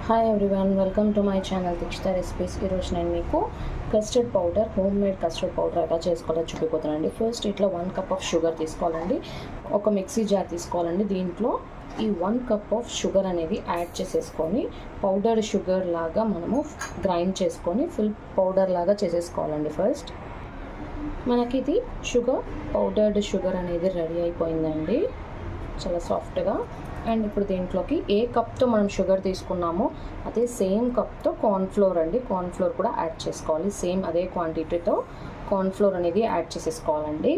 Hi everyone, welcome to my channel Dikshita recipes. ఈరోజు నేను మీకు custard powder, home made custard powder ఎలా చేసుకోవాలో చూపిపోతానండి. ఫస్ట్ ఇట్లా 1 కప్ ఆఫ్ షుగర్ తీసుకోవాలండి. ఒక మిక్సీ జార్ తీసుకోవాలండి. దీంట్లో ఈ 1 కప్ ఆఫ్ షుగర్ అనేది యాడ్ చేసేసుకొని పౌడర్ షుగర్ లాగా మనము గ్రైండ్ చేసుకొని ఫుల్ పౌడర్ లాగా చేసేసుకోవాలండి. ఫస్ట్ మనకి ఇది పౌడర్డ్ షుగర్ అనేది రెడీ అయిపోయిందండి, చాలా సాఫ్ట్గా. అండ్ ఇప్పుడు దీంట్లోకి ఏ కప్తో మనం షుగర్ తీసుకున్నామో అదే సేమ్ కప్తో కార్న్ఫ్లోర్ అండి, కార్న్ఫ్లోర్ కూడా యాడ్ చేసుకోవాలి. సేమ్ అదే క్వాంటిటీతో కార్న్ఫ్లోర్ అనేది యాడ్ చేసేసుకోవాలండి.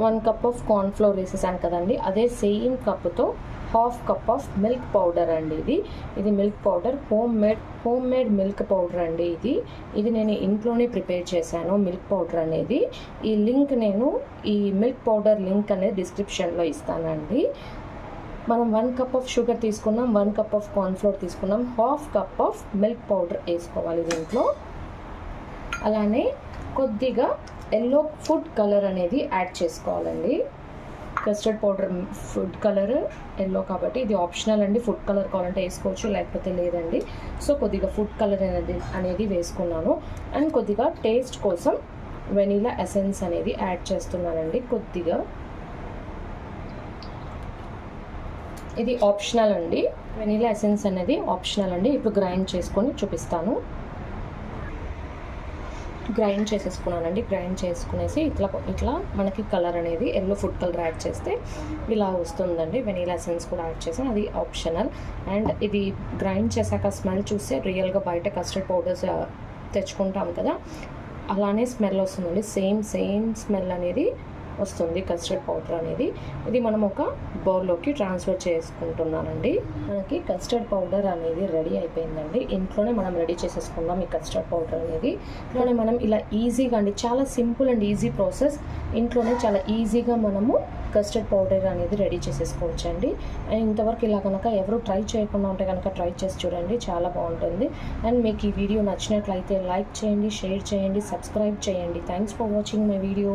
1 కప్ ఆఫ్ కార్న్ఫ్లోర్ వేసేసాను కదండి, అదే సేమ్ కప్తో 1/2 కప్ ఆఫ్ మిల్క్ పౌడర్ అండి. ఇది milk powder, home made milk powder అండి. ఇది నేను ఇంట్లోనే ప్రిపేర్ చేశాను. మిల్క్ పౌడర్ అనేది ఈ లింక్ నేను ఈ మిల్క్ పౌడర్ లింక్ అనేది డిస్క్రిప్షన్లో ఇస్తానండి. మనం 1 కప్ ఆఫ్ షుగర్ తీసుకున్నాం, 1 కప్ ఆఫ్ కార్న్ఫ్లోర్ తీసుకున్నాం, 1/2 కప్ ఆఫ్ మిల్క్ పౌడర్ వేసుకోవాలి దీంట్లో. అలానే కొద్దిగా ఎల్లో ఫుడ్ కలర్ అనేది యాడ్ చేసుకోవాలండి. Custard powder food colour yellow కాబట్టి ఇది ఆప్షనల్ అండి. ఫుడ్ కలర్ కావాలంటే వేసుకోవచ్చు, లేకపోతే లేదండి. సో కొద్దిగా ఫుడ్ కలర్ అనేది వేసుకున్నాను. అండ్ కొద్దిగా టేస్ట్ కోసం వెనీలా ఎసెన్స్ అనేది యాడ్ చేస్తున్నానండి కొద్దిగా. ఇది ఆప్షనల్ అండి, వెనీలా ఎసెన్స్ అనేది ఆప్షనల్ అండి. ఇప్పుడు గ్రైండ్ చేసుకొని చూపిస్తాను. గ్రైండ్ చేసేసుకున్నానండి. గ్రైండ్ చేసుకునేసి ఇట్లా మనకి కలర్ అనేది ఎల్లో ఫుడ్ కలర్ యాడ్ చేస్తే ఇలా వస్తుందండి. వెనీలా ఎసెన్స్ కూడా యాడ్ చేసి అది ఆప్షనల్. అండ్ ఇది గ్రైండ్ చేశాక స్మెల్ చూస్తే రియల్గా బయట కస్టర్డ్ పౌడర్స్ తెచ్చుకుంటాం కదా, అలానే స్మెల్ వస్తుందండి. సేమ్ స్మెల్ అనేది వస్తుంది కస్టర్డ్ పౌడర్ అనేది. ఇది మనం ఒక బౌల్లోకి ట్రాన్స్ఫర్ చేసుకుంటున్నానండి. మనకి కస్టర్డ్ పౌడర్ అనేది రెడీ అయిపోయిందండి. ఇంట్లోనే మనం రెడీ చేసేసుకుందాం ఈ కస్టర్డ్ పౌడర్ అనేది. ఇంట్లోనే మనం ఇలా ఈజీగా అండి, చాలా సింపుల్ అండ్ ఈజీ ప్రాసెస్. ఇంట్లోనే చాలా ఈజీగా మనము కస్టర్డ్ పౌడర్ అనేది రెడీ చేసేసుకోవచ్చు అండి. అండ్ ఇంతవరకు ఇలా కనుక ఎవరు ట్రై చేయకుండా ఉంటే కనుక ట్రై చేసి చూడండి, చాలా బాగుంటుంది. అండ్ మీకు ఈ వీడియో నచ్చినట్లయితే లైక్ చేయండి, షేర్ చేయండి, సబ్స్క్రైబ్ చేయండి. Thanks for watching my video.